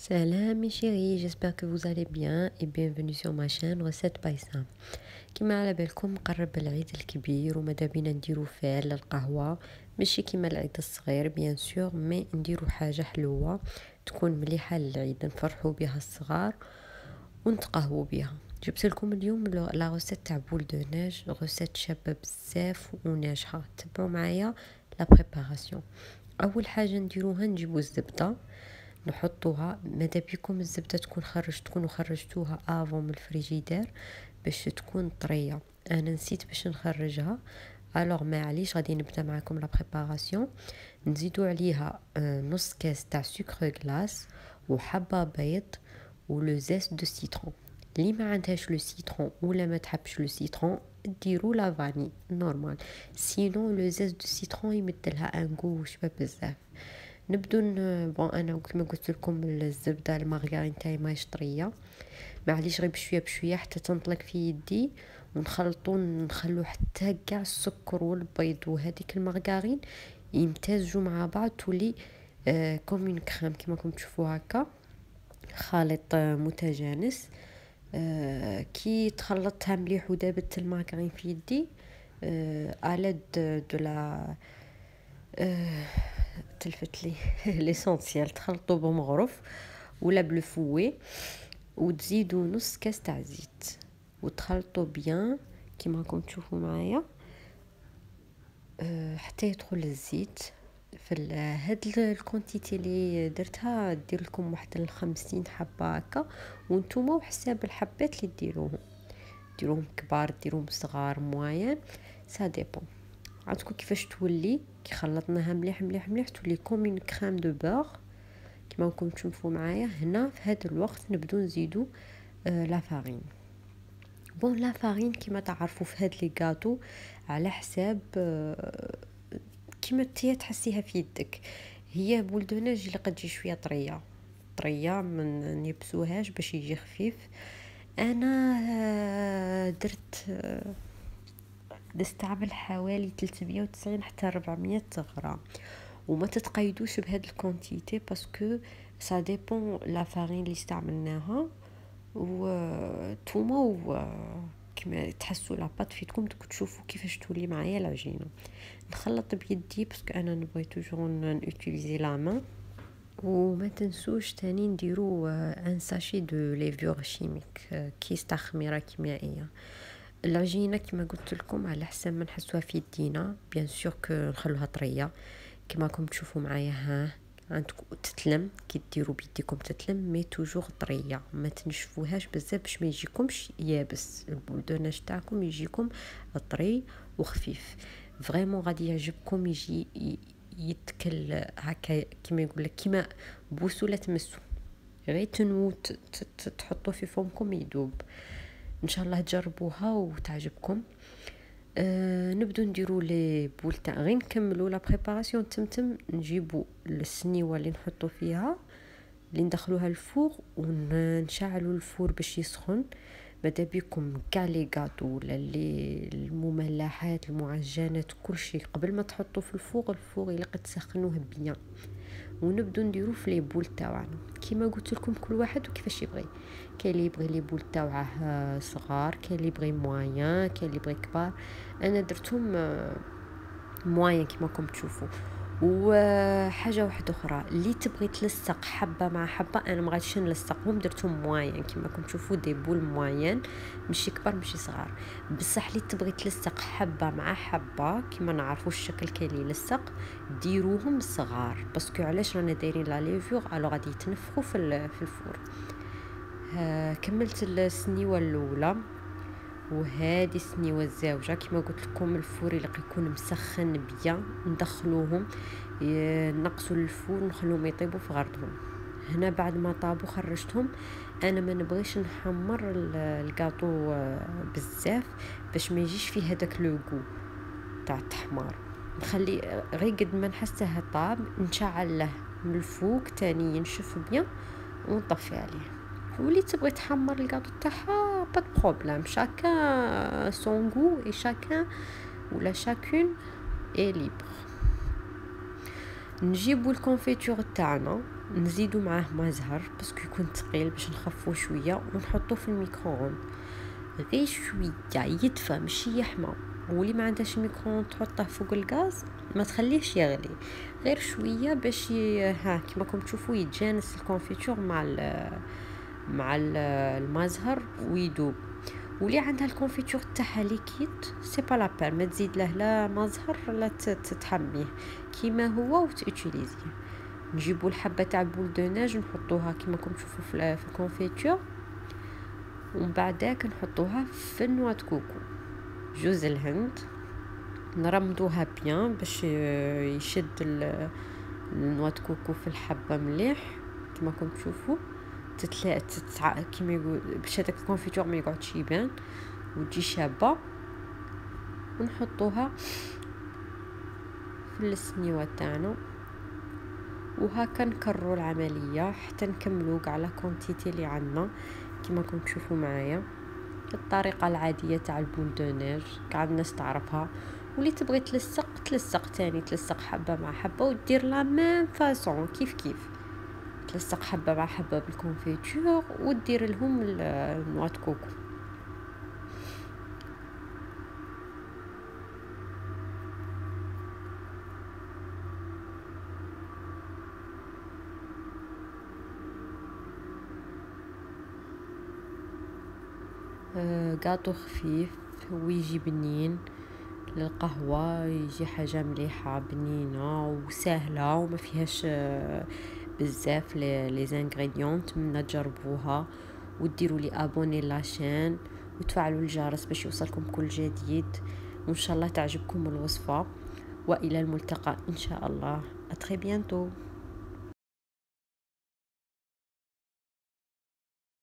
Salam mes chéris, j'espère que vous allez bien et bienvenue sur ma chaîne Recette by Sam. كما على بالكم قرب العيد الكبير وماذا بينا نديرو فعل القهوة، ماشي كيما العيد الصغير بيان سور، مي نديرو حاجة حلوة تكون مليحة للعيد نفرحو بها الصغار ونتقهوو بها. جبت لكم اليوم لا غوسيت تاع بول دو نيج، غوسيت شابة بزاف وناجحة. تبعوا معايا لا بريباراسيون. اول حاجة نديروها نجيبو الزبدة نحطوها، ماذا بيكم الزبده تكونوا خرجتوها افون من الفريجيدير باش تكون طريه. انا نسيت باش نخرجها، الوغ معليش غادي نبدا معكم لا بريباراسيون. نزيدو عليها نص كاس تاع سكر غلاس وحبه بيض ولو زيت دو سيترون. اللي ما عندهاش لو سيترون ولا ما تحبش لو سيترون ديروا لا فاني نورمال، سينو لو زيت دو سيترون يمدلها ان غو شباب بزاف. نبدو بون انا كما قلت لكم الزبده المارغرين تاعي ماهيش طريه، معليش غير بشويه بشويه حتى تنطلق في يدي ونخلطو نخلو حتى كاع السكر والبيض وهذيك المارغرين يمتزجوا مع بعض، تولي كوم اون كريم كما راكم تشوفوا هكا، خليط متجانس. كي تخلطتها مليح ودابت المارغرين في يدي على دو لا تلفت لي ليسونسيال، تخلطوا بمغرف ولا بالفوي وتزيدوا نص كاس تاع زيت وتخلطوا بيان كيما راكم تشوفوا معايا حتى يدخل الزيت في هاد الكونتيتي اللي درتها. دير لكم واحد 50 حبه هكا، وانتوما وحساب الحبات اللي ديروهم كبار ديروهم صغار موين، سا ديبون عندكم كيفاش تولي. كي خلطناها مليح مليح مليح تولي كوم اون كريم دو بور كيما راكم تشوفوا معايا. هنا في هذا الوقت نبدو نزيدو لا فارين. بون لا فارين كيما تعرفوا في هاد لي غاتو على حساب كيما تيا تحسيها في يدك. هي بول دو نيج اللي قد تجي شويه طريه من نيبسوهاش باش يجي خفيف. انا درت نستعمل حوالي 390 حتى 400 غرام، وما تتقيدوش بهاد الكونتيتي باسكو سا ديبون لا فارين اللي استعملناها وتوما كما تحسوا لاباط فيكم تشوفوا كيفاش تولي معايا العجينه. نخلط بيدي باسكو انا نبغي توجور نوتيليزي لا مان. وما تنسوش تاني نديرو ان ساشي دو ليفور شيميك، كيس تاع خميره كيميائيه. العجينه كما قلت لكم على حسب ما نحسوها في يدينا، بيان سور كو نخلوها طريه كما راكم تشوفوا معايا. ها عندكم تتلم كي ديروا بيديكم تتلم، مي توجور طريه، ما تنشفوهاش بزاف باش ما يجيكمش يابس. البولدوناج تاعكم يجيكم طري وخفيف، فريمون غادي يعجبكم. يجي يتكل هكا كيما يقول لك كيما بوسو لا تمسو، غير تنو تحطوا في فمكم يدوب. ان شاء الله تجربوها وتعجبكم. نبدو نديرو لي بول تاع غير نكملوا لا بريباراسيون. تمتم نجيبوا السنيوه اللي نحطوا فيها اللي ندخلوها الفور ونشعلوا الفور باش يسخن. ماذا بيكم كاع لي غاتو ولا لي المملحات المعجنات كل شيء قبل ما تحطوا في الفور اللي قد تسخنوه بيان، ونبدو نديرو في لي بول تاعنا كيما قلت لكم كل واحد وكيفاش يبغي. كاين اللي يبغي لي بول تاعه صغار، كاين اللي يبغي موين، كاين اللي يبغي كبار. انا درتهم موين كيما راكم تشوفوا. وحاجه واحده اخرى، اللي تبغي تلصق حبه مع حبه، انا ما غاديش نلصقهم، درتهم موين كيما راكم تشوفوا دي بول موين، ماشي كبار ماشي صغار. بصح اللي تبغي تلصق حبه مع حبه كيما نعرفوا الشكل كاين اللي يلصق، ديروهم صغار باسكو علاش رانا دايرين لا ليفور الو غادي يتنفخوا في الفور. كملت السنيوه الاولى وهذه السنيوه الزاوجه كما قلت لكم. الفور اللي يكون مسخن بيان ندخلوهم نقصوا الفور نخلوهم يطيبوا في غرضهم. هنا بعد ما طابوا خرجتهم. انا ما نبغيش نحمر الكاطو بزاف باش ما يجيش فيه هذاك لو غو تاع التحمار. نخلي غير قد ما نحسه طاب نشعل له من الفوق تاني ينشف بيان ونطفي عليه. واللي تبغي تحمر الكاطو تاعها با دو بروبليم، شاكان سون غو اي شاكان ولا شاكون اي ليبر. نجيبوا الكونفيتور تاعنا نزيدو معاه ما زهر باسكو يكون ثقيل باش نخفوه شويه ونحطوه في الميكرووند غير شويه يدفى ماشي يحمى. واللي ما عندهاش الميكرووند تحطه فوق الغاز، ما تخليهش يغلي، غير شويه باش ها كيما راكم تشوفوا يتجانس الكونفيتور مع المزهر ويدوب. واللي عندها الكونفيتور تاعها ليكيد سي با لا بير ما تزيد له لا مزهر لا تحميه كيما هو وتوتيليزيه. نجيبوا الحبه تاع بول دو ناج نحطوها كيما راكم تشوفوا في الكونفيتور، ومن بعداك نحطوها في النواه كوكو جوز الهند، نرمدوها بيان باش يشد النواه كوكو في الحبه مليح كيما راكم تشوفوا كيما يقول باش هذاك الكونفيتور ما يقعدش يبان وتجي شابه. ونحطوها في السنيوه تاعنا وهكا نكرروا العمليه حتى نكملوا كاع لا كونتيتي اللي عندنا كيما راكم تشوفوا معايا. الطريقه العاديه تاع البول دو نيج كاع الناس تعرفها، واللي تبغي تلصق تاني تلصق حبه مع حبه ودير لا ميم فاصون كيف تلصق حبه مع حبه بالكونفيتور ودير لهم النواه كوكو. قاطو خفيف ويجي بنين للقهوة، يجي حاجة مليحة بنينة وسهلة وما فيهاش بزاف لي زانغريديونت. منا تجربوها وديروا لي ابوني لاشين وتفعلوا الجرس باش يوصلكم كل جديد، وان شاء الله تعجبكم الوصفة. والى الملتقى ان شاء الله. اتري بيانتو.